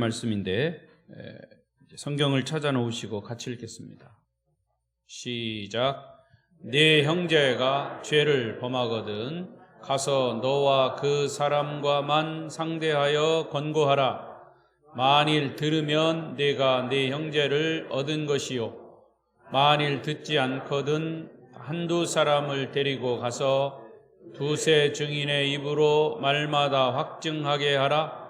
말씀인데 성경을 찾아 놓으시고 같이 읽겠습니다. 시작. 네 형제가 죄를 범하거든 가서 너와 그 사람과만 상대하여 권고하라. 만일 들으면 네가 네 형제를 얻은 것이요, 만일 듣지 않거든 한두 사람을 데리고 가서 두세 증인의 입으로 말마다 확증하게 하라.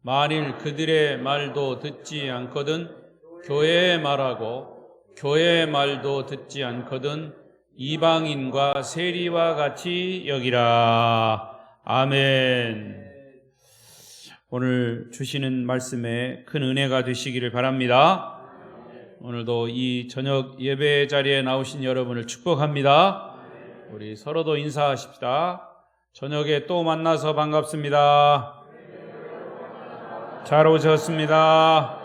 만일 그들의 말도 듣지 않거든 교회의 말하고 교회의 말도 듣지 않거든 이방인과 세리와 같이 여기라. 아멘. 오늘 주시는 말씀에 큰 은혜가 되시기를 바랍니다. 오늘도 이 저녁 예배 자리에 나오신 여러분을 축복합니다. 우리 서로도 인사하십시다. 저녁에 또 만나서 반갑습니다. 잘 오셨습니다.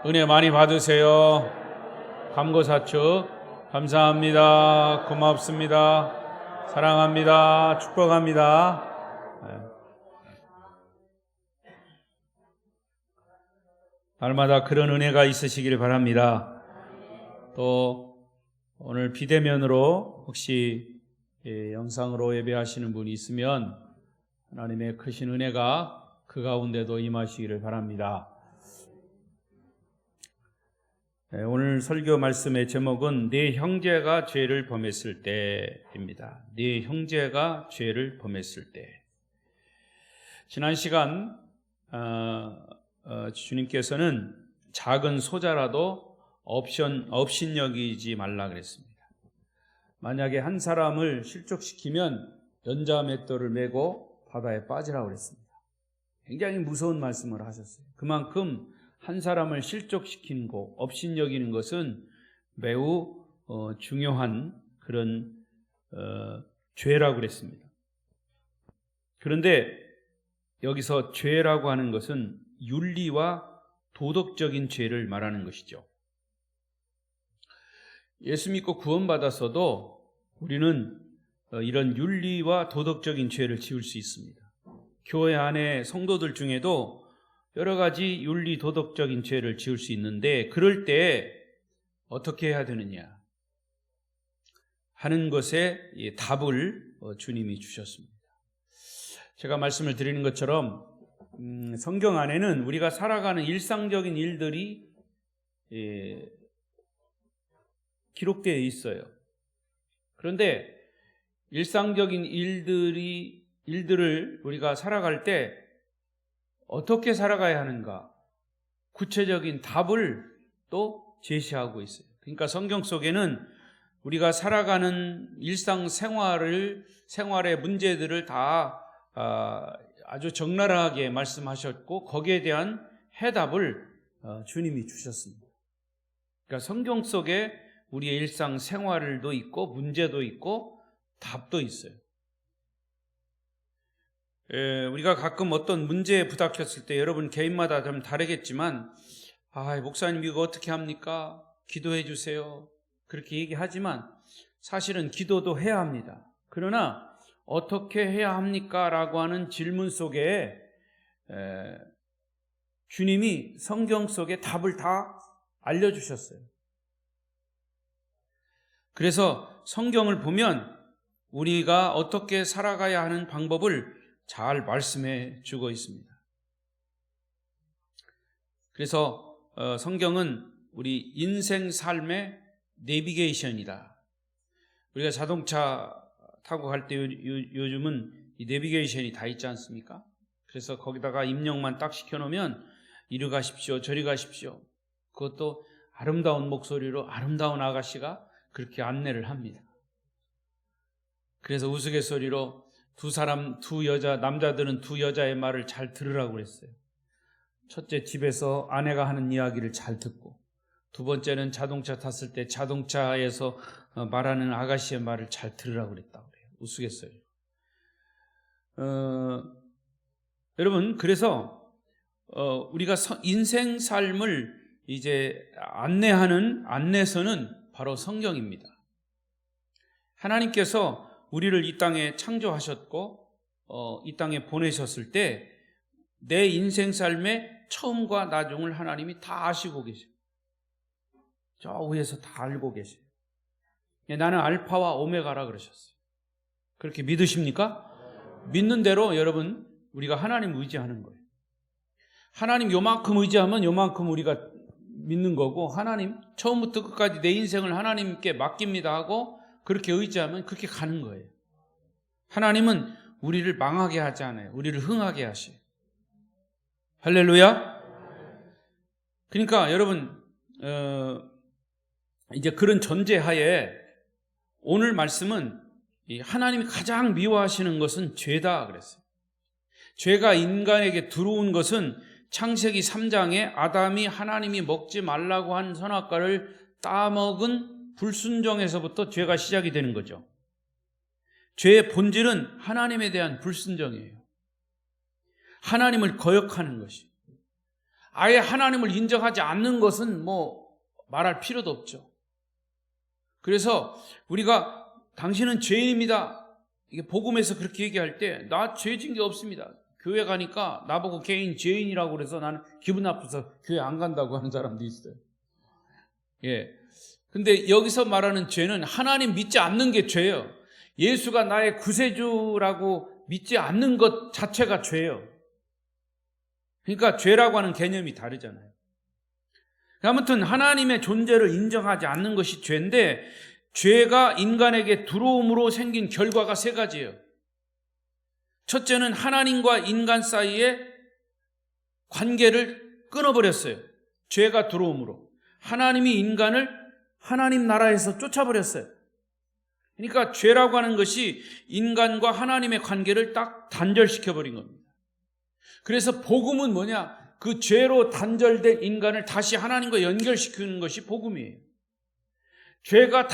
은혜 많이 받으세요. 감고사축 감사합니다. 고맙습니다. 사랑합니다. 축복합니다. 날마다 그런 은혜가 있으시기를 바랍니다. 또 오늘 비대면으로 혹시 영상으로 예배하시는 분이 있으면 하나님의 크신 은혜가 그 가운데도 임하시기를 바랍니다. 오늘 설교 말씀의 제목은 네 형제가 죄를 범했을 때입니다. 네 형제가 죄를 범했을 때. 지난 시간 주님께서는 작은 소자라도 업신여기지 말라 그랬습니다. 만약에 한 사람을 실족시키면 연자맷돌을 메고 바다에 빠지라고 그랬습니다. 굉장히 무서운 말씀을 하셨어요. 그만큼 한 사람을 실족시키는 것, 업신여기는 것은 매우 중요한 그런 죄라고 그랬습니다. 그런데 여기서 죄라고 하는 것은 윤리와 도덕적인 죄를 말하는 것이죠. 예수 믿고 구원받았어도 우리는 이런 윤리와 도덕적인 죄를 지을 수 있습니다. 교회 안에 성도들 중에도 여러 가지 윤리 도덕적인 죄를 지을 수 있는데 그럴 때 어떻게 해야 되느냐 하는 것에 답을 주님이 주셨습니다. 제가 말씀을 드리는 것처럼 성경 안에는 우리가 살아가는 일상적인 일들이 기록되어 있어요. 그런데 일상적인 일들을 우리가 살아갈 때 어떻게 살아가야 하는가 구체적인 답을 또 제시하고 있어요. 그러니까 성경 속에는 우리가 살아가는 일상생활의 문제들을 다 아주 적나라하게 말씀하셨고 거기에 대한 해답을 주님이 주셨습니다. 그러니까 성경 속에 우리의 일상생활도 있고 문제도 있고 답도 있어요. 우리가 가끔 어떤 문제에 부닥쳤을 때 여러분 개인마다 좀 다르겠지만 목사님 이거 어떻게 합니까? 기도해 주세요. 그렇게 얘기하지만 사실은 기도도 해야 합니다. 그러나 어떻게 해야 합니까? 라고 하는 질문 속에 주님이 성경 속에 답을 다 알려주셨어요. 그래서 성경을 보면 우리가 어떻게 살아가야 하는 방법을 잘 말씀해 주고 있습니다. 그래서 성경은 우리 인생 삶의 내비게이션이다. 우리가 자동차 타고 갈 때 요즘은 이 내비게이션이 다 있지 않습니까? 그래서 거기다가 입력만 딱 시켜놓으면 이리 가십시오 저리 가십시오. 그것도 아름다운 목소리로 아름다운 아가씨가 그렇게 안내를 합니다. 그래서 우스갯소리로 남자들은 두 여자의 말을 잘 들으라고 그랬어요. 첫째, 집에서 아내가 하는 이야기를 잘 듣고, 두 번째는 자동차 탔을 때 자동차에서 말하는 아가씨의 말을 잘 들으라고 그랬다고 그래요. 우스갯소리. 여러분, 그래서 우리가 인생 삶을 이제 안내하는 안내서는 바로 성경입니다. 하나님께서 우리를 이 땅에 창조하셨고 이 땅에 보내셨을 때 내 인생 삶의 처음과 나중을 하나님이 다 아시고 계세요. 저 위에서 다 알고 계세요. 나는 알파와 오메가라 그러셨어요. 그렇게 믿으십니까? 믿는 대로 여러분 우리가 하나님 의지하는 거예요. 하나님 요만큼 의지하면 요만큼 우리가 믿는 거고, 하나님 처음부터 끝까지 내 인생을 하나님께 맡깁니다 하고 그렇게 의지하면 그렇게 가는 거예요. 하나님은 우리를 망하게 하지 않아요. 우리를 흥하게 하셔요. 할렐루야. 그러니까 여러분 이제 그런 전제하에 오늘 말씀은 하나님이 가장 미워하시는 것은 죄다 그랬어요. 죄가 인간에게 들어온 것은 창세기 3장에 아담이 하나님이 먹지 말라고 한 선악과를 따먹은 불순종에서부터 죄가 시작이 되는 거죠. 죄의 본질은 하나님에 대한 불순종이에요. 하나님을 거역하는 것이. 아예 하나님을 인정하지 않는 것은 뭐 말할 필요도 없죠. 그래서 우리가 당신은 죄인입니다, 이게 복음에서 그렇게 얘기할 때 나 죄 진 게 없습니다. 교회 가니까 나보고 개인 죄인이라고 그래서 나는 기분 나빠서 교회 안 간다고 하는 사람도 있어요. 예. 근데 여기서 말하는 죄는 하나님 믿지 않는 게 죄예요. 예수가 나의 구세주라고 믿지 않는 것 자체가 죄예요. 그러니까 죄라고 하는 개념이 다르잖아요. 아무튼 하나님의 존재를 인정하지 않는 것이 죄인데, 죄가 인간에게 들어옴으로 생긴 결과가 세 가지예요. 첫째는 하나님과 인간 사이의 관계를 끊어버렸어요. 죄가 들어옴으로. 하나님이 인간을 하나님 나라에서 쫓아버렸어요. 그러니까 죄라고 하는 것이 인간과 하나님의 관계를 딱 단절시켜버린 겁니다. 그래서 복음은 뭐냐? 그 죄로 단절된 인간을 다시 하나님과 연결시키는 것이 복음이에요. 죄가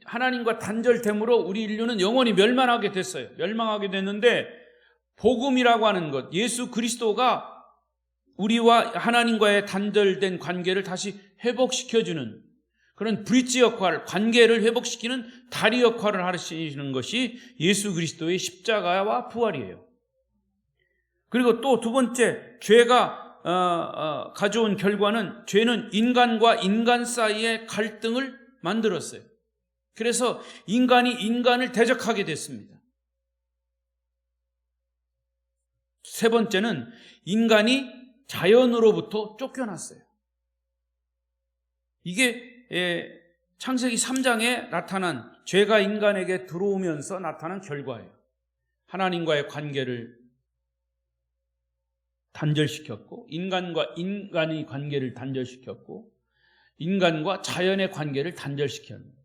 하나님과 단절됨으로 우리 인류는 영원히 멸망하게 됐어요. 멸망하게 됐는데, 복음이라고 하는 것, 예수 그리스도가 우리와 하나님과의 단절된 관계를 다시 회복시켜주는 그런 브릿지 역할, 관계를 회복시키는 다리 역할을 하시는 것이 예수 그리스도의 십자가와 부활이에요. 그리고 또 두 번째, 죄가 가져온 결과는, 죄는 인간과 인간 사이의 갈등을 만들었어요. 그래서 인간이 인간을 대적하게 됐습니다. 세 번째는 인간이 자연으로부터 쫓겨났어요. 이게 창세기 3장에 나타난 죄가 인간에게 들어오면서 나타난 결과예요. 하나님과의 관계를 단절시켰고, 인간과 인간의 관계를 단절시켰고, 인간과 자연의 관계를 단절시켰는 거예요.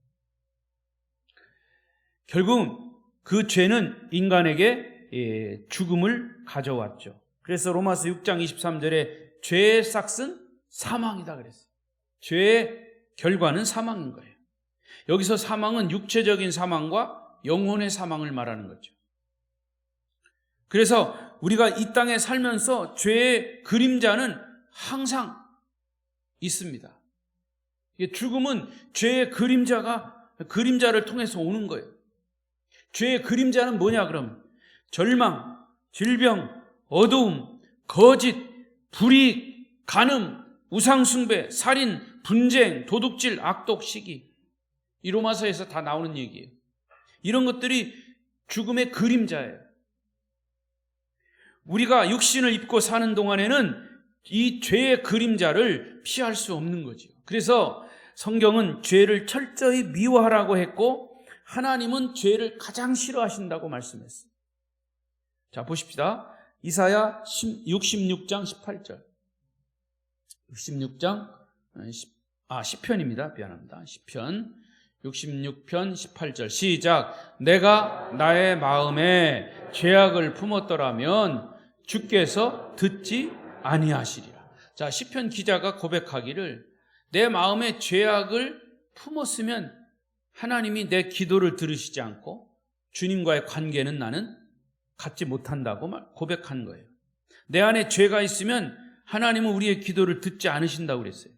결국은 그 죄는 인간에게 죽음을 가져왔죠. 그래서 로마서 6장 23절에 죄의 삭은 사망이다 그랬어요. 죄의 결과는 사망인 거예요. 여기서 사망은 육체적인 사망과 영혼의 사망을 말하는 거죠. 그래서 우리가 이 땅에 살면서 죄의 그림자는 항상 있습니다. 죽음은 죄의 그림자를 통해서 오는 거예요. 죄의 그림자는 뭐냐 그럼? 절망, 질병, 어두움, 거짓, 불이익, 간음, 우상숭배, 살인, 분쟁, 도둑질, 악독, 시기. 이 로마서에서 다 나오는 얘기예요. 이런 것들이 죽음의 그림자예요. 우리가 육신을 입고 사는 동안에는 이 죄의 그림자를 피할 수 없는 거죠. 그래서 성경은 죄를 철저히 미워하라고 했고, 하나님은 죄를 가장 싫어하신다고 말씀했어요. 자, 보십시다. 이사야 66장 18절. 10편입니다. 미안합니다. 10편. 66편 18절. 시작. 내가 나의 마음에 죄악을 품었더라면 주께서 듣지 아니하시리라. 자, 시편 기자가 고백하기를, 내 마음에 죄악을 품었으면 하나님이 내 기도를 들으시지 않고 주님과의 관계는 나는 갖지 못한다고 고백한 거예요. 내 안에 죄가 있으면 하나님은 우리의 기도를 듣지 않으신다고 그랬어요.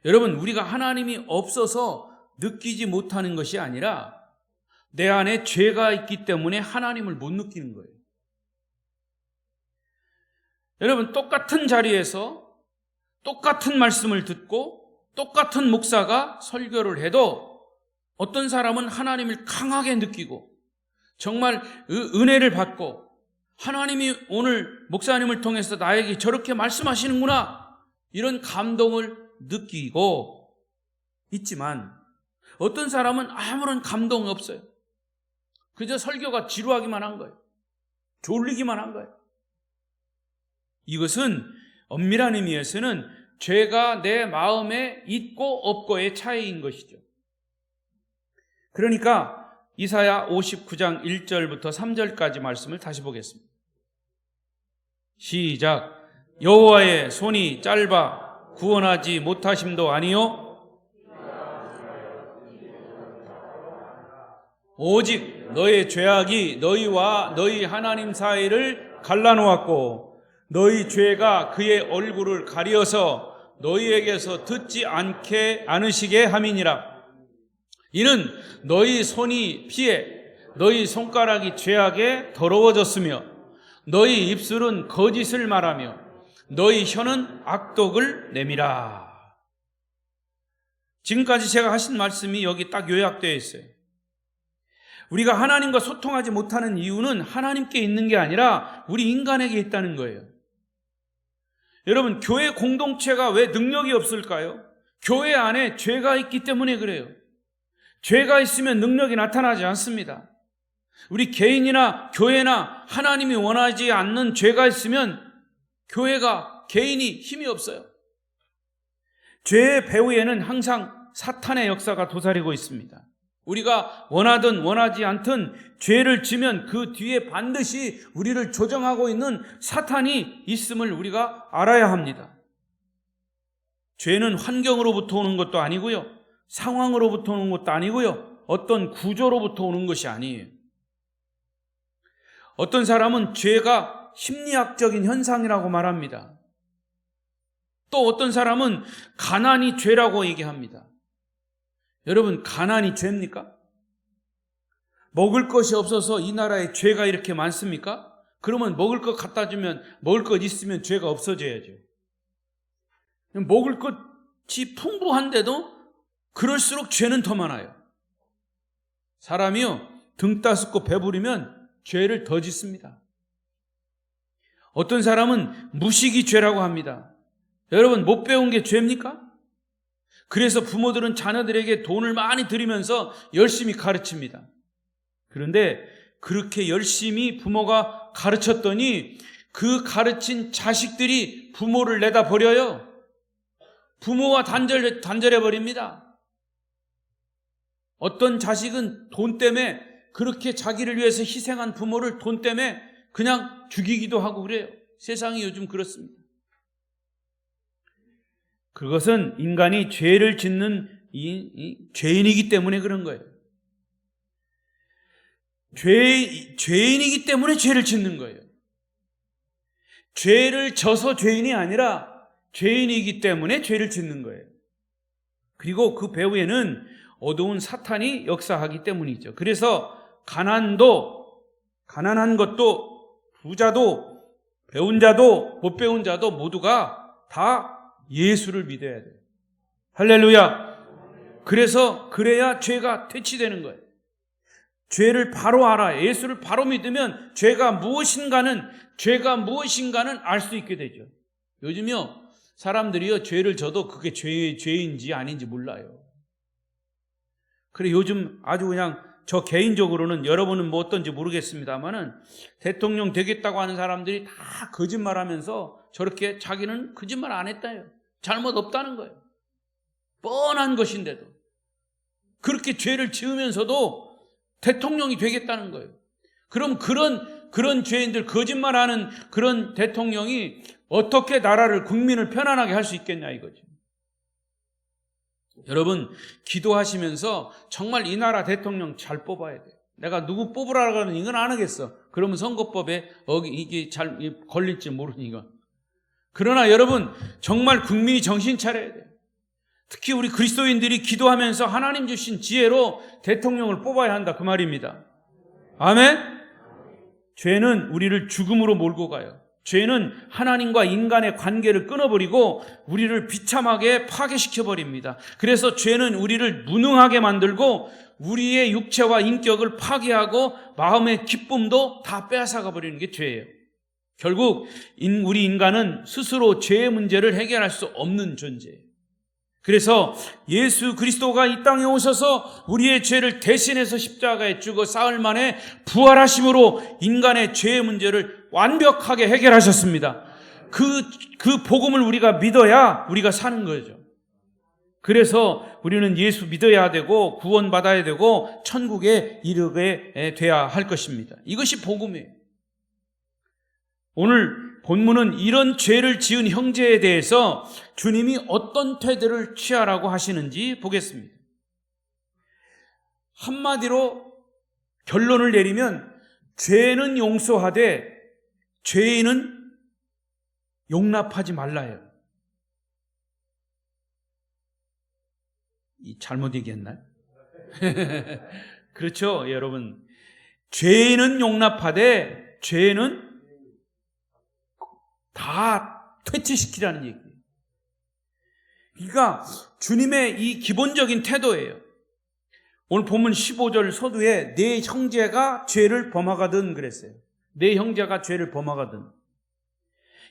여러분, 우리가 하나님이 없어서 느끼지 못하는 것이 아니라 내 안에 죄가 있기 때문에 하나님을 못 느끼는 거예요. 여러분, 똑같은 자리에서 똑같은 말씀을 듣고 똑같은 목사가 설교를 해도 어떤 사람은 하나님을 강하게 느끼고 정말 은혜를 받고 하나님이 오늘 목사님을 통해서 나에게 저렇게 말씀하시는구나, 이런 감동을 느끼고 있지만 어떤 사람은 아무런 감동이 없어요. 그저 설교가 지루하기만 한 거예요. 졸리기만 한 거예요. 이것은 엄밀한 의미에서는 죄가 내 마음에 있고 없고의 차이인 것이죠. 그러니까 이사야 59장 1절부터 3절까지 말씀을 다시 보겠습니다. 시작. 여호와의 손이 짧아 구원하지 못하심도 아니요 오직 너의 죄악이 너희와 너희 하나님 사이를 갈라놓았고 너희 죄가 그의 얼굴을 가리어서 너희에게서 듣지 않으시게 함이니라. 이는 너희 손이 피해 너희 손가락이 죄악에 더러워졌으며 너희 입술은 거짓을 말하며 너희 혀는 악독을 내밀어. 지금까지 제가 하신 말씀이 여기 딱 요약되어 있어요. 우리가 하나님과 소통하지 못하는 이유는 하나님께 있는 게 아니라 우리 인간에게 있다는 거예요. 여러분, 교회 공동체가 왜 능력이 없을까요? 교회 안에 죄가 있기 때문에 그래요. 죄가 있으면 능력이 나타나지 않습니다. 우리 개인이나 교회나 하나님이 원하지 않는 죄가 있으면 교회가, 개인이 힘이 없어요. 죄의 배후에는 항상 사탄의 역사가 도사리고 있습니다. 우리가 원하든 원하지 않든 죄를 지면 그 뒤에 반드시 우리를 조정하고 있는 사탄이 있음을 우리가 알아야 합니다. 죄는 환경으로부터 오는 것도 아니고요, 상황으로부터 오는 것도 아니고요, 어떤 구조로부터 오는 것이 아니에요. 어떤 사람은 죄가 심리학적인 현상이라고 말합니다. 또 어떤 사람은 가난이 죄라고 얘기합니다. 여러분, 가난이 죄입니까? 먹을 것이 없어서 이 나라에 죄가 이렇게 많습니까? 그러면 먹을 것 갖다 주면, 먹을 것 있으면 죄가 없어져야죠. 먹을 것이 풍부한데도 그럴수록 죄는 더 많아요. 사람이요, 등 따스고 배부르면 죄를 더 짓습니다. 어떤 사람은 무식이 죄라고 합니다. 여러분, 못 배운 게 죄입니까? 그래서 부모들은 자녀들에게 돈을 많이 들이면서 열심히 가르칩니다. 그런데 그렇게 열심히 부모가 가르쳤더니 그 가르친 자식들이 부모를 내다 버려요. 부모와 단절해 버립니다. 어떤 자식은 돈 때문에, 그렇게 자기를 위해서 희생한 부모를 돈 때문에 그냥 죽이기도 하고 그래요. 세상이 요즘 그렇습니다. 그것은 인간이 죄를 짓는 죄인이기 때문에 그런 거예요. 죄인이기 때문에 죄를 짓는 거예요. 죄를 져서 죄인이 아니라 죄인이기 때문에 죄를 짓는 거예요. 그리고 그 배후에는 어두운 사탄이 역사하기 때문이죠. 그래서 가난한 것도, 부자도, 배운 자도, 못 배운 자도 모두가 다 예수를 믿어야 돼요. 할렐루야. 그래야 죄가 퇴치되는 거예요. 죄를 바로 알아야, 예수를 바로 믿으면 죄가 무엇인가는 알 수 있게 되죠. 요즘요, 사람들이요, 죄를 져도 그게 죄인지 아닌지 몰라요. 그래, 요즘 아주 그냥, 저 개인적으로는, 여러분은 뭐 어떤지 모르겠습니다만은, 대통령 되겠다고 하는 사람들이 다 거짓말하면서 저렇게 자기는 거짓말 안 했다요. 잘못 없다는 거예요. 뻔한 것인데도 그렇게 죄를 지으면서도 대통령이 되겠다는 거예요. 그럼 그런 죄인들, 거짓말하는 그런 대통령이 어떻게 나라를, 국민을 편안하게 할 수 있겠냐 이거죠. 여러분, 기도하시면서 정말 이 나라 대통령 잘 뽑아야 돼요. 내가 누구 뽑으라고 하는 이건 안 하겠어. 그러면 선거법에 이게 잘 걸릴지 모르니까. 그러나 여러분, 정말 국민이 정신 차려야 돼요. 특히 우리 그리스도인들이 기도하면서 하나님 주신 지혜로 대통령을 뽑아야 한다, 그 말입니다. 아멘? 죄는 우리를 죽음으로 몰고 가요. 죄는 하나님과 인간의 관계를 끊어버리고 우리를 비참하게 파괴시켜버립니다. 그래서 죄는 우리를 무능하게 만들고 우리의 육체와 인격을 파괴하고 마음의 기쁨도 다 빼앗아가 버리는 게 죄예요. 결국 우리 인간은 스스로 죄의 문제를 해결할 수 없는 존재예요. 그래서 예수 그리스도가 이 땅에 오셔서 우리의 죄를 대신해서 십자가에 죽어 사흘 만에 부활하심으로 인간의 죄의 문제를 완벽하게 해결하셨습니다. 그 복음을 우리가 믿어야 우리가 사는 거죠. 그래서 우리는 예수 믿어야 되고 구원받아야 되고 천국에 이르게 돼야 할 것입니다. 이것이 복음이에요. 오늘 본문은 이런 죄를 지은 형제에 대해서 주님이 어떤 태도를 취하라고 하시는지 보겠습니다. 한마디로 결론을 내리면 죄는 용서하되 죄인은 용납하지 말라요. 잘못 얘기했나요? 그렇죠, 여러분. 죄인은 용납하되 죄는 다 퇴치시키라는 얘기예요. 그러니까 주님의 이 기본적인 태도예요. 오늘 본문 15절 서두에 내 형제가 죄를 범하거든 그랬어요. 내 형제가 죄를 범하거든.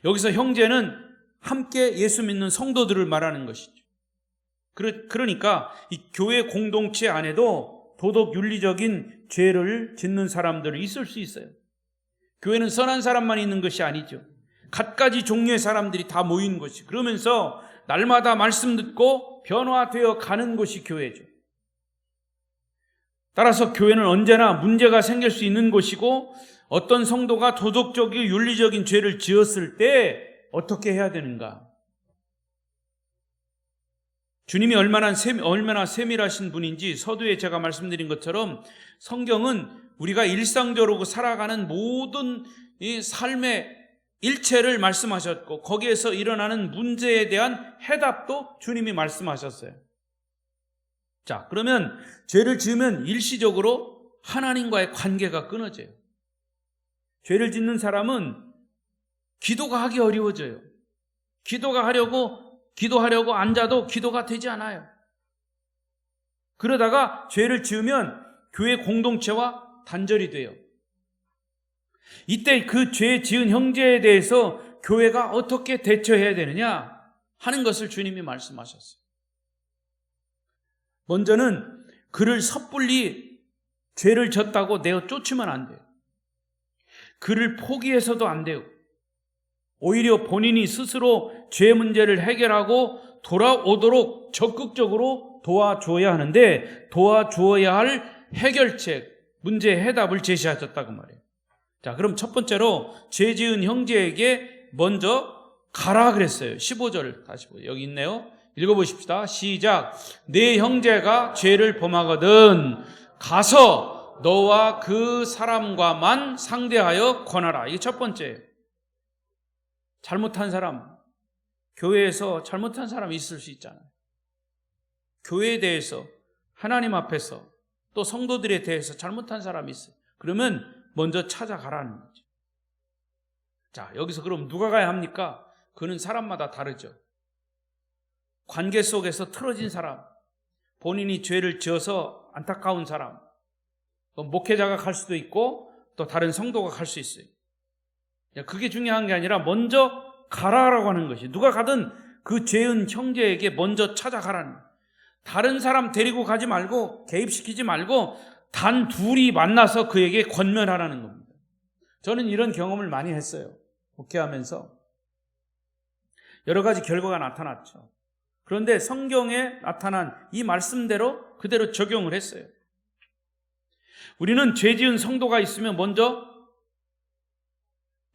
여기서 형제는 함께 예수 믿는 성도들을 말하는 것이죠. 그러니까 이 교회 공동체 안에도 도덕 윤리적인 죄를 짓는 사람들이 있을 수 있어요. 교회는 선한 사람만 있는 것이 아니죠. 갖가지 종류의 사람들이 다 모인 것이, 그러면서 날마다 말씀 듣고 변화되어 가는 것이 교회죠. 따라서 교회는 언제나 문제가 생길 수 있는 곳이고, 어떤 성도가 도덕적이고 윤리적인 죄를 지었을 때 어떻게 해야 되는가? 주님이 얼마나 세밀하신 분인지 서두에 제가 말씀드린 것처럼 성경은 우리가 일상적으로 살아가는 모든 이 삶의 일체를 말씀하셨고 거기에서 일어나는 문제에 대한 해답도 주님이 말씀하셨어요. 자, 그러면 죄를 지으면 일시적으로 하나님과의 관계가 끊어져요. 죄를 짓는 사람은 기도가 하기 어려워져요. 기도하려고 앉아도 기도가 되지 않아요. 그러다가 죄를 지으면 교회 공동체와 단절이 돼요. 이때 그 죄 지은 형제에 대해서 교회가 어떻게 대처해야 되느냐 하는 것을 주님이 말씀하셨어요. 먼저는 그를 섣불리 죄를 졌다고 내어 쫓으면 안 돼요. 그를 포기해서도 안 돼요. 오히려 본인이 스스로 죄 문제를 해결하고 돌아오도록 적극적으로 도와줘야 하는데, 도와주어야 할 해결책, 문제의 해답을 제시하셨다고 말이에요. 자, 그럼 첫 번째로 죄 지은 형제에게 먼저 가라 그랬어요. 15절 다시 보세요. 여기 있네요. 읽어보십시다. 시작. 내 형제가 죄를 범하거든 가서 너와 그 사람과만 상대하여 권하라. 이게 첫 번째예요. 잘못한 사람, 교회에서 잘못한 사람이 있을 수 있잖아요. 교회에 대해서, 하나님 앞에서, 또 성도들에 대해서 잘못한 사람이 있어요. 그러면 먼저 찾아가라는 거죠. 자, 여기서 그럼 누가 가야 합니까? 그는 사람마다 다르죠. 관계 속에서 틀어진 사람, 본인이 죄를 지어서 안타까운 사람, 또 목회자가 갈 수도 있고 또 다른 성도가 갈 수 있어요. 그게 중요한 게 아니라 먼저 가라라고 하는 것이, 누가 가든 그 죄은 형제에게 먼저 찾아가라는 거예요. 다른 사람 데리고 가지 말고, 개입시키지 말고 단 둘이 만나서 그에게 권면하라는 겁니다. 저는 이런 경험을 많이 했어요. 목회하면서 여러 가지 결과가 나타났죠. 그런데 성경에 나타난 이 말씀대로 그대로 적용을 했어요. 우리는 죄 지은 성도가 있으면 먼저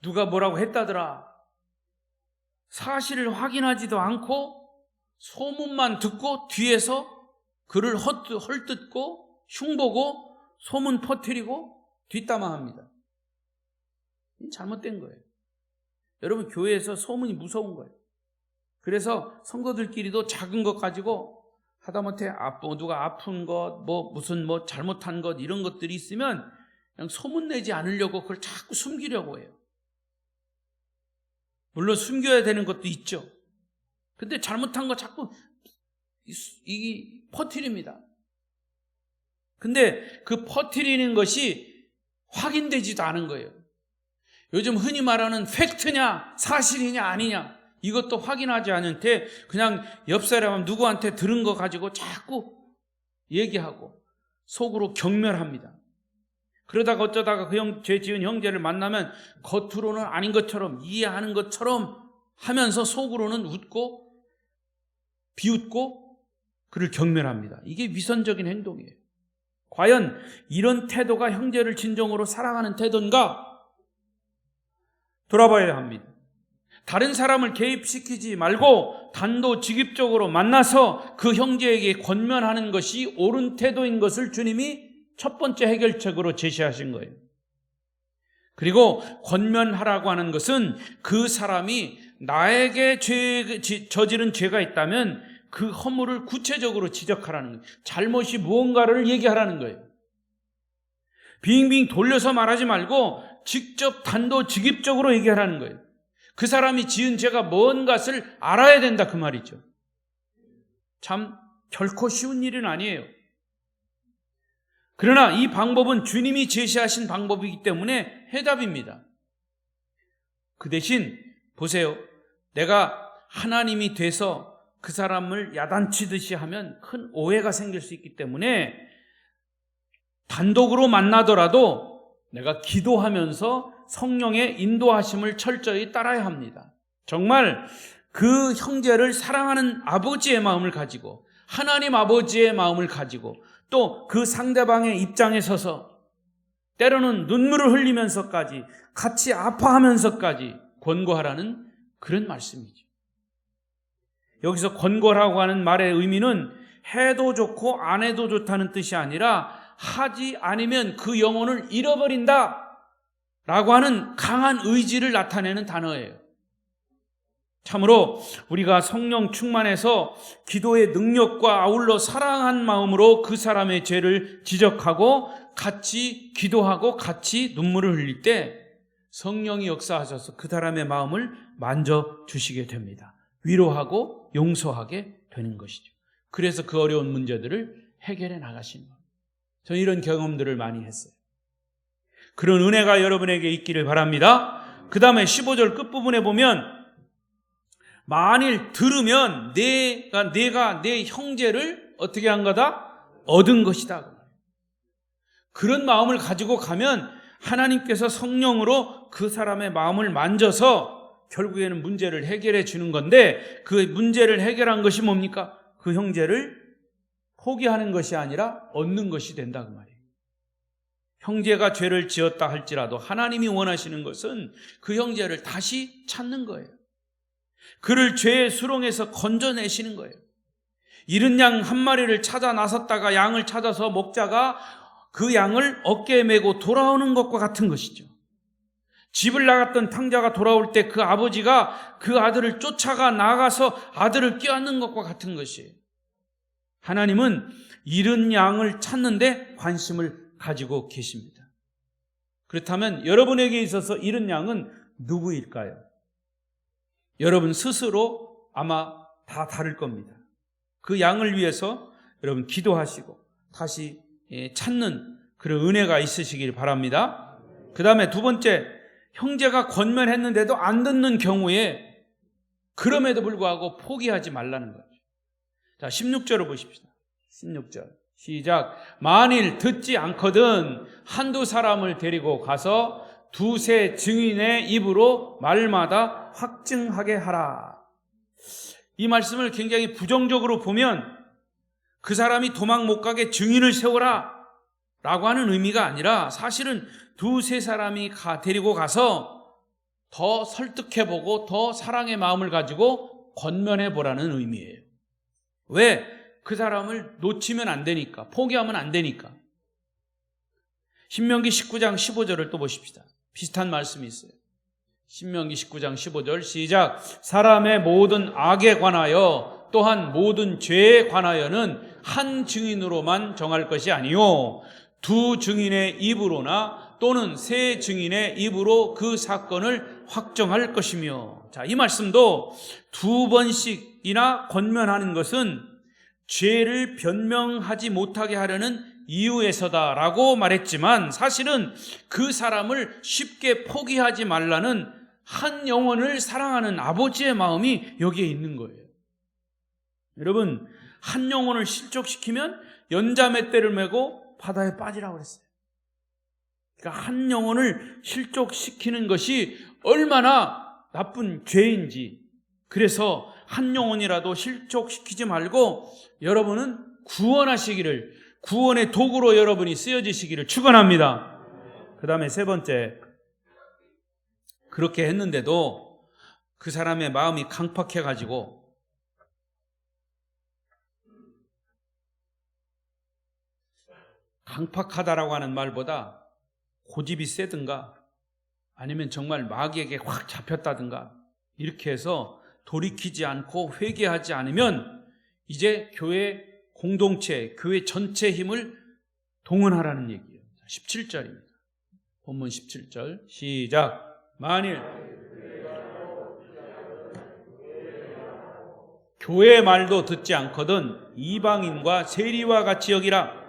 누가 뭐라고 했다더라, 사실을 확인하지도 않고 소문만 듣고 뒤에서 그를 헐뜯고 흉보고 소문 퍼뜨리고 뒷담화합니다. 잘못된 거예요. 여러분, 교회에서 소문이 무서운 거예요. 그래서 성도들끼리도 작은 것 가지고 하다못해 누가 아픈 것, 무슨 잘못한 것, 이런 것들이 있으면 그냥 소문내지 않으려고 그걸 자꾸 숨기려고 해요. 물론 숨겨야 되는 것도 있죠. 근데 잘못한 거 자꾸 이 퍼뜨립니다. 근데 그 퍼뜨리는 것이 확인되지도 않은 거예요. 요즘 흔히 말하는 팩트냐 사실이냐 아니냐 이것도 확인하지 않은 채 그냥 옆 사람 누구한테 들은 거 가지고 자꾸 얘기하고 속으로 경멸합니다. 그러다가 어쩌다가 그 죄 지은 형제를 만나면 겉으로는 아닌 것처럼 이해하는 것처럼 하면서 속으로는 웃고 비웃고 그를 경멸합니다. 이게 위선적인 행동이에요. 과연 이런 태도가 형제를 진정으로 사랑하는 태도인가? 돌아봐야 합니다. 다른 사람을 개입시키지 말고 단도직입적으로 만나서 그 형제에게 권면하는 것이 옳은 태도인 것을 주님이 첫 번째 해결책으로 제시하신 거예요. 그리고 권면하라고 하는 것은 그 사람이 나에게 저지른 죄가 있다면 그 허물을 구체적으로 지적하라는 거예요. 잘못이 무언가를 얘기하라는 거예요. 빙빙 돌려서 말하지 말고 직접 단도직입적으로 얘기하라는 거예요. 그 사람이 지은 죄가 뭔 것을 알아야 된다 그 말이죠. 참 결코 쉬운 일은 아니에요. 그러나 이 방법은 주님이 제시하신 방법이기 때문에 해답입니다. 그 대신 보세요. 내가 하나님이 돼서 그 사람을 야단치듯이 하면 큰 오해가 생길 수 있기 때문에 단독으로 만나더라도 내가 기도하면서 성령의 인도하심을 철저히 따라야 합니다. 정말 그 형제를 사랑하는 아버지의 마음을 가지고 하나님 아버지의 마음을 가지고 또 그 상대방의 입장에 서서 때로는 눈물을 흘리면서까지 같이 아파하면서까지 권고하라는 그런 말씀이죠. 여기서 권고라고 하는 말의 의미는 해도 좋고 안 해도 좋다는 뜻이 아니라 하지 않으면 그 영혼을 잃어버린다 라고 하는 강한 의지를 나타내는 단어예요. 참으로 우리가 성령 충만해서 기도의 능력과 아울러 사랑한 마음으로 그 사람의 죄를 지적하고 같이 기도하고 같이 눈물을 흘릴 때 성령이 역사하셔서 그 사람의 마음을 만져주시게 됩니다. 위로하고 용서하게 되는 것이죠. 그래서 그 어려운 문제들을 해결해 나가시는 겁니다. 저는 이런 경험들을 많이 했어요. 그런 은혜가 여러분에게 있기를 바랍니다. 그 다음에 15절 끝부분에 보면 만일 들으면 내가 내 형제를 어떻게 한 거다? 얻은 것이다. 그런 마음을 가지고 가면 하나님께서 성령으로 그 사람의 마음을 만져서 결국에는 문제를 해결해 주는 건데 그 문제를 해결한 것이 뭡니까? 그 형제를 포기하는 것이 아니라 얻는 것이 된다 그 말이에요. 형제가 죄를 지었다 할지라도 하나님이 원하시는 것은 그 형제를 다시 찾는 거예요. 그를 죄의 수렁에서 건져내시는 거예요. 잃은 양 한 마리를 찾아 나섰다가 양을 찾아서 목자가 그 양을 어깨에 메고 돌아오는 것과 같은 것이죠. 집을 나갔던 탕자가 돌아올 때 그 아버지가 그 아들을 쫓아가 나가서 아들을 껴안는 것과 같은 것이에요. 하나님은 잃은 양을 찾는데 관심을 가지고 계십니다. 그렇다면 여러분에게 있어서 잃은 양은 누구일까요? 여러분 스스로 아마 다 다를 겁니다. 그 양을 위해서 여러분 기도하시고 다시 찾는 그런 은혜가 있으시길 바랍니다. 그 다음에 두 번째, 형제가 권면했는데도 안 듣는 경우에 그럼에도 불구하고 포기하지 말라는 거죠. 자, 16절을 보십시다. 16절 시작. 만일 듣지 않거든 한두 사람을 데리고 가서 두세 증인의 입으로 말마다 확증하게 하라. 이 말씀을 굉장히 부정적으로 보면 그 사람이 도망 못 가게 증인을 세워라 라고 하는 의미가 아니라 사실은 두세 사람이 데리고 가서 더 설득해보고 더 사랑의 마음을 가지고 권면해보라는 의미예요. 왜? 그 사람을 놓치면 안 되니까, 포기하면 안 되니까. 신명기 19장 15절을 또 보십시다. 비슷한 말씀이 있어요. 신명기 19장 15절 시작. 사람의 모든 악에 관하여 또한 모든 죄에 관하여는 한 증인으로만 정할 것이 아니요 두 증인의 입으로나 또는 세 증인의 입으로 그 사건을 확정할 것이며. 자, 이 말씀도 2번씩이나 권면하는 것은 죄를 변명하지 못하게 하려는 이유에서다라고 말했지만, 사실은 그 사람을 쉽게 포기하지 말라는 한 영혼을 사랑하는 아버지의 마음이 여기에 있는 거예요. 여러분, 한 영혼을 실족시키면 연자맷대를 메고 바다에 빠지라고 그랬어요. 그러니까 한 영혼을 실족시키는 것이 얼마나 나쁜 죄인지, 그래서 한 영혼이라도 실족시키지 말고 여러분은 구원하시기를, 구원의 도구로 여러분이 쓰여지시기를 축원합니다. 그 다음에 세 번째, 그렇게 했는데도 그 사람의 마음이 강팍해가지고 강팍하다라고 하는 말보다 고집이 세든가 아니면 정말 마귀에게 확 잡혔다든가 이렇게 해서 돌이키지 않고 회개하지 않으면 이제 교회 공동체, 교회 전체 힘을 동원하라는 얘기예요. 17절입니다. 본문 17절 시작. 만일 교회 말도 듣지 않거든 이방인과 세리와 같이 여기라.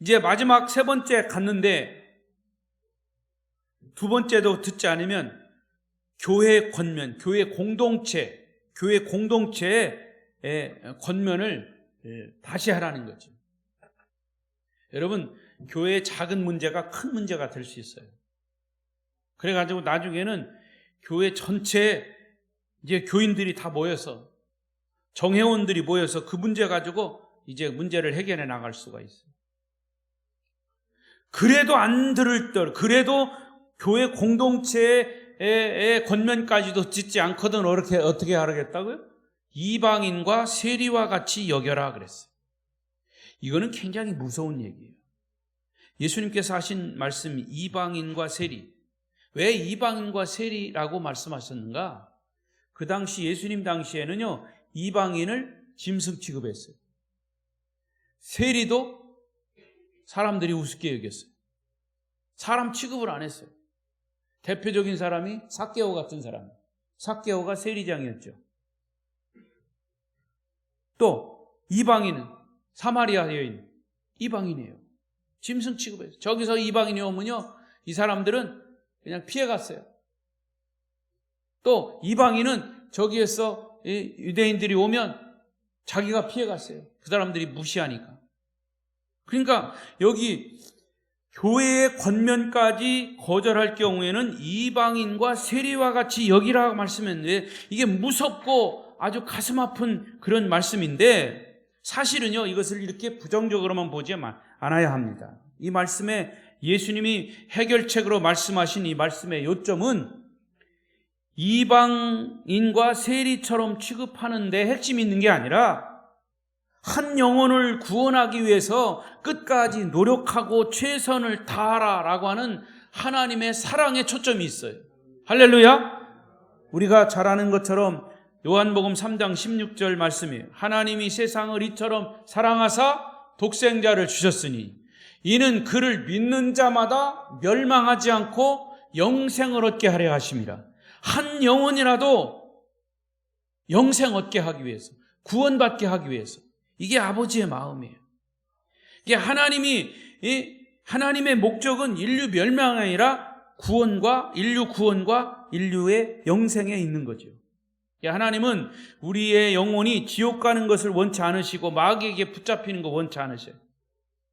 이제 마지막 세 번째 갔는데 두 번째도 듣지 않으면 교회 권면, 교회 공동체의 권면을 다시 하라는 거죠. 여러분, 교회의 작은 문제가 큰 문제가 될 수 있어요. 그래가지고 나중에는 교회 전체에 이제 교인들이 다 모여서, 정회원들이 모여서 그 문제 가지고 이제 문제를 해결해 나갈 수가 있어요. 그래도 안 들을 때, 그래도 교회 공동체의 권면까지도 듣지 않거든 어떻게 하겠다고요? 이방인과 세리와 같이 여겨라 그랬어요. 이거는 굉장히 무서운 얘기예요. 예수님께서 하신 말씀이 이방인과 세리. 왜 이방인과 세리라고 말씀하셨는가? 그 당시 예수님 당시에는요, 이방인을 짐승 취급했어요. 세리도 사람들이 우습게 여겼어요. 사람 취급을 안 했어요. 대표적인 사람이 삭개오 같은 사람. 삭개오가 세리장이었죠. 또 이방인은 사마리아 여인, 이방인이에요. 짐승 취급해요. 저기서 이방인이 오면요, 이 사람들은 그냥 피해갔어요. 또 이방인은 저기에서 유대인들이 오면 자기가 피해갔어요. 그 사람들이 무시하니까. 그러니까 여기 교회의 권면까지 거절할 경우에는 이방인과 세리와 같이 여기라고 말씀했는데, 이게 무섭고 아주 가슴 아픈 그런 말씀인데, 사실은요, 이것을 이렇게 부정적으로만 보지 않아야 합니다. 이 말씀에 예수님이 해결책으로 말씀하신 이 말씀의 요점은 이방인과 세리처럼 취급하는 데 핵심이 있는 게 아니라 한 영혼을 구원하기 위해서 끝까지 노력하고 최선을 다하라라고 하는 하나님의 사랑에 초점이 있어요. 할렐루야. 우리가 잘 아는 것처럼 요한복음 3장 16절 말씀이에요. 하나님이 세상을 이처럼 사랑하사 독생자를 주셨으니 이는 그를 믿는 자마다 멸망하지 않고 영생을 얻게 하려 하심이라. 한 영혼이라도 영생 얻게 하기 위해서, 구원받게 하기 위해서. 이게 아버지의 마음이에요. 이게 하나님의 목적은 인류 멸망이 아니라 인류 구원과 인류의 영생에 있는 거죠. 하나님은 우리의 영혼이 지옥 가는 것을 원치 않으시고 마귀에게 붙잡히는 거 원치 않으셔요.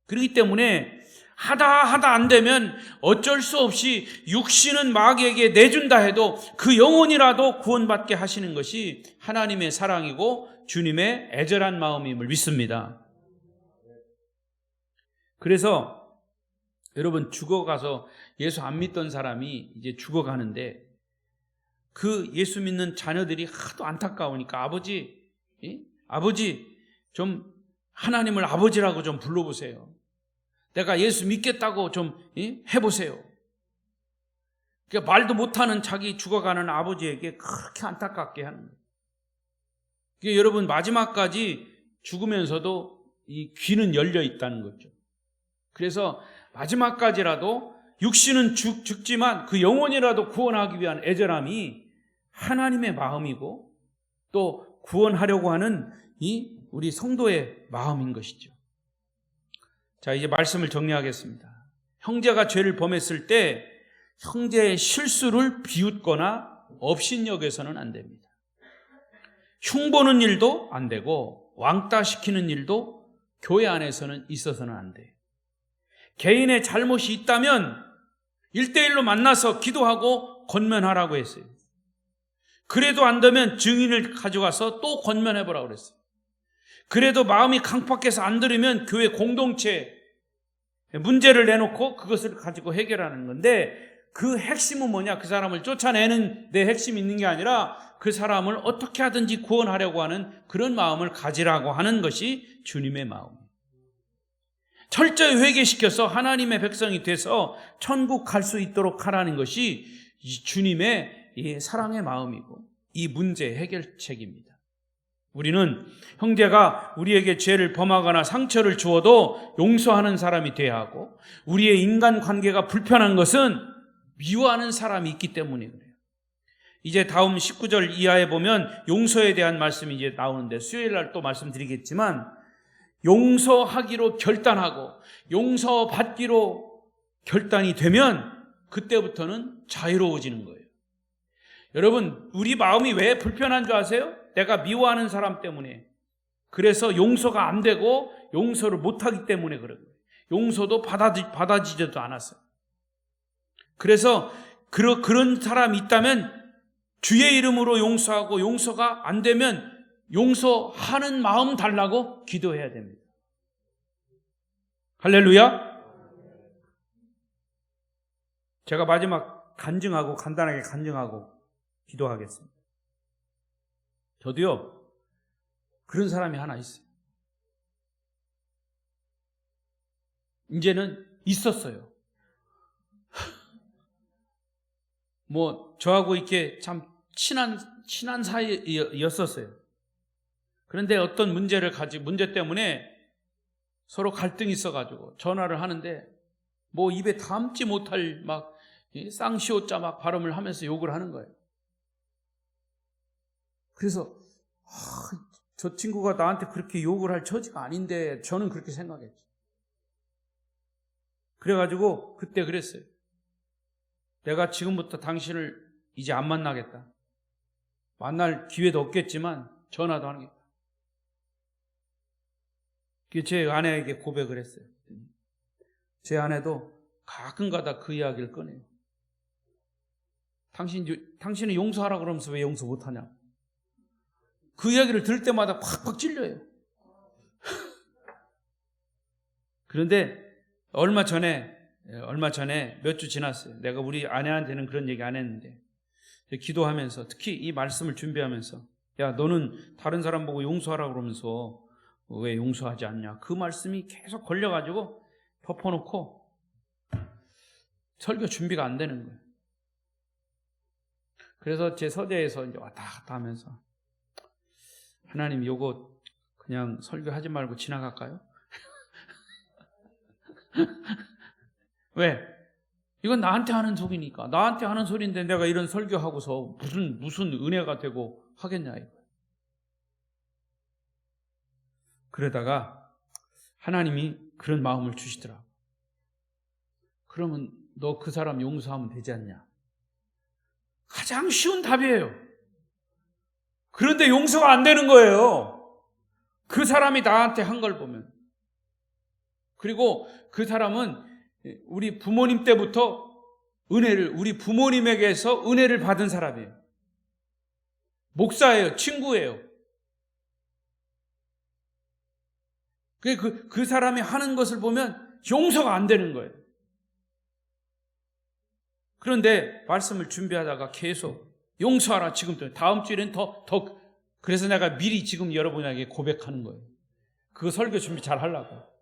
그렇기 때문에 하다 안 되면 어쩔 수 없이 육신은 마귀에게 내준다 해도 그 영혼이라도 구원받게 하시는 것이 하나님의 사랑이고 주님의 애절한 마음임을 믿습니다. 그래서 여러분, 죽어가서 예수 안 믿던 사람이 이제 죽어가는데 그 예수 믿는 자녀들이 하도 안타까우니까 아버지 좀 하나님을 아버지라고 좀 불러보세요. 내가 예수 믿겠다고 좀 해보세요. 그러니까 말도 못하는 자기 죽어가는 아버지에게 그렇게 안타깝게 하는 거예요. 그러니까 여러분, 마지막까지 죽으면서도 이 귀는 열려 있다는 거죠. 그래서 마지막까지라도 육신은 죽지만 그 영혼이라도 구원하기 위한 애절함이 하나님의 마음이고 또 구원하려고 하는 이 우리 성도의 마음인 것이죠. 자, 이제 말씀을 정리하겠습니다. 형제가 죄를 범했을 때 형제의 실수를 비웃거나 업신여겨서는 안 됩니다. 흉보는 일도 안 되고 왕따시키는 일도 교회 안에서는 있어서는 안 돼요. 개인의 잘못이 있다면 1대1로 만나서 기도하고 권면하라고 했어요. 그래도 안 되면 증인을 가져가서 또 권면해보라고 그랬어요. 그래도 마음이 강팍해서 안 들으면 교회 공동체 문제를 내놓고 그것을 가지고 해결하는 건데, 그 핵심은 뭐냐? 그 사람을 쫓아내는 데 핵심이 있는 게 아니라 그 사람을 어떻게 하든지 구원하려고 하는 그런 마음을 가지라고 하는 것이 주님의 마음이에요. 철저히 회개시켜서 하나님의 백성이 돼서 천국 갈 수 있도록 하라는 것이 이 주님의 이 사랑의 마음이고 이 문제 해결책입니다. 우리는 형제가 우리에게 죄를 범하거나 상처를 주어도 용서하는 사람이 돼야 하고, 우리의 인간관계가 불편한 것은 미워하는 사람이 있기 때문에 그래요. 이제 다음 19절 이하에 보면 용서에 대한 말씀이 이제 나오는데, 수요일 날 또 말씀드리겠지만, 용서하기로 결단하고 용서받기로 결단이 되면 그때부터는 자유로워지는 거예요. 여러분, 우리 마음이 왜 불편한 줄 아세요? 내가 미워하는 사람 때문에. 그래서 용서가 안 되고 용서를 못하기 때문에 그런 거예요. 용서도 받아지지도 않았어요. 그래서 그런 사람이 있다면 주의 이름으로 용서하고, 용서가 안 되면 용서하는 마음 달라고 기도해야 됩니다. 할렐루야. 제가 마지막 간단하게 간증하고 기도하겠습니다. 저도요, 그런 사람이 하나 있어요. 이제는 있었어요. 저하고 이렇게 참 친한 사이였었어요. 그런데 어떤 문제 때문에 서로 갈등이 있어가지고 전화를 하는데 입에 담지 못할 쌍시오자 발음을 하면서 욕을 하는 거예요. 그래서 저 친구가 나한테 그렇게 욕을 할 처지가 아닌데, 저는 그렇게 생각했죠. 그래가지고 그때 그랬어요. 내가 지금부터 당신을 이제 안 만나겠다. 만날 기회도 없겠지만 전화도 안 하겠다. 제 아내에게 고백을 했어요. 제 아내도 가끔가다 그 이야기를 꺼내요. 당신이 용서하라 그러면서 왜 용서 못하냐? 그 이야기를 들을 때마다 팍팍 찔려요. 그런데 얼마 전에 몇 주 지났어요. 내가 우리 아내한테는 그런 얘기 안 했는데, 기도하면서, 특히 이 말씀을 준비하면서, 야, 너는 다른 사람 보고 용서하라 그러면서 왜 용서하지 않냐? 그 말씀이 계속 걸려가지고 덮어놓고 설교 준비가 안 되는 거예요. 그래서 제 서재에서 이제 왔다 갔다 하면서, 하나님, 요거 그냥 설교하지 말고 지나갈까요? 왜? 이건 나한테 하는 소리니까. 나한테 하는 소리인데 내가 이런 설교하고서 무슨 은혜가 되고 하겠냐, 이거. 그러다가 하나님이 그런 마음을 주시더라고. 그러면 너 그 사람 용서하면 되지 않냐? 가장 쉬운 답이에요. 그런데 용서가 안 되는 거예요. 그 사람이 나한테 한 걸 보면. 그리고 그 사람은 우리 부모님 때부터 우리 부모님에게서 은혜를 받은 사람이에요. 목사예요. 친구예요. 그 사람이 하는 것을 보면 용서가 안 되는 거예요. 그런데 말씀을 준비하다가 계속 용서하라, 지금부터. 다음 주에는 더. 그래서 내가 미리 지금 여러분에게 고백하는 거예요. 그 설교 준비 잘 하려고.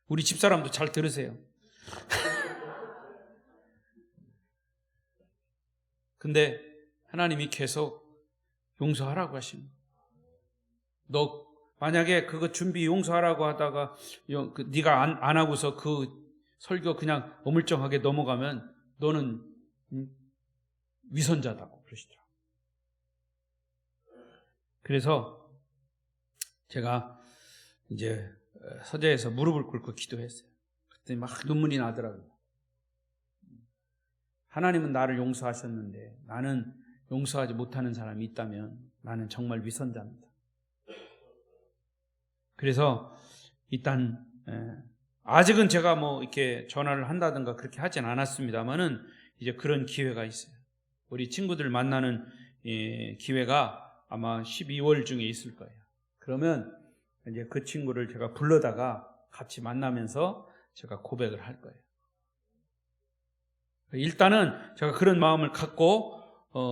우리 집사람도 잘 들으세요. 근데 하나님이 계속 용서하라고 하십니다. 너 만약에 그거 준비 용서하라고 하다가 네가 안 하고서 그 설교 그냥 어물쩡하게 넘어가면 너는 위선자다고 그러시더라고요. 그래서 제가 이제 서재에서 무릎을 꿇고 기도했어요. 그때 막 눈물이 나더라고요. 하나님은 나를 용서하셨는데 나는 용서하지 못하는 사람이 있다면 나는 정말 위선자입니다. 그래서 일단 아직은 제가 뭐 이렇게 전화를 한다든가 그렇게 하진 않았습니다만은 이제 그런 기회가 있어요. 우리 친구들 만나는 기회가 아마 12월 중에 있을 거예요. 그러면 이제 그 친구를 제가 불러다가 같이 만나면서 제가 고백을 할 거예요. 일단은 제가 그런 마음을 갖고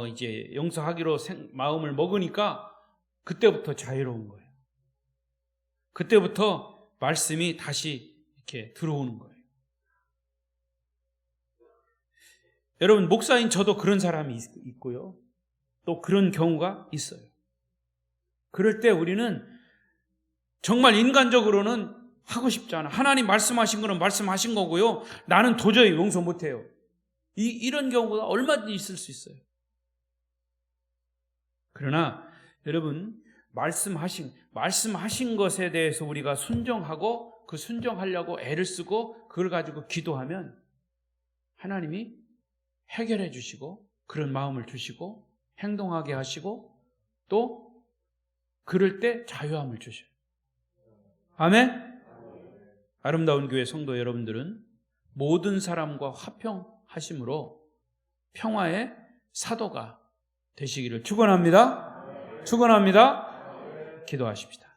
이제 용서하기로 마음을 먹으니까 그때부터 자유로운 거예요. 그때부터 말씀이 다시 이렇게 들어오는 거예요. 여러분, 목사인 저도 그런 사람이 있고요. 또 그런 경우가 있어요. 그럴 때 우리는 정말 인간적으로는 하고 싶지 않아. 하나님 말씀하신 거는 말씀하신 거고요. 나는 도저히 용서 못해요. 이런 경우가 얼마든지 있을 수 있어요. 그러나 여러분, 말씀하신 것에 대해서 우리가 순종하고 그 순종하려고 애를 쓰고 그걸 가지고 기도하면 하나님이 해결해 주시고 그런 마음을 주시고 행동하게 하시고 또 그럴 때 자유함을 주셔요. 아멘? 아름다운 교회 성도 여러분들은 모든 사람과 화평하심으로 평화의 사도가 되시기를 축원합니다. 축원합니다. 기도하십시다.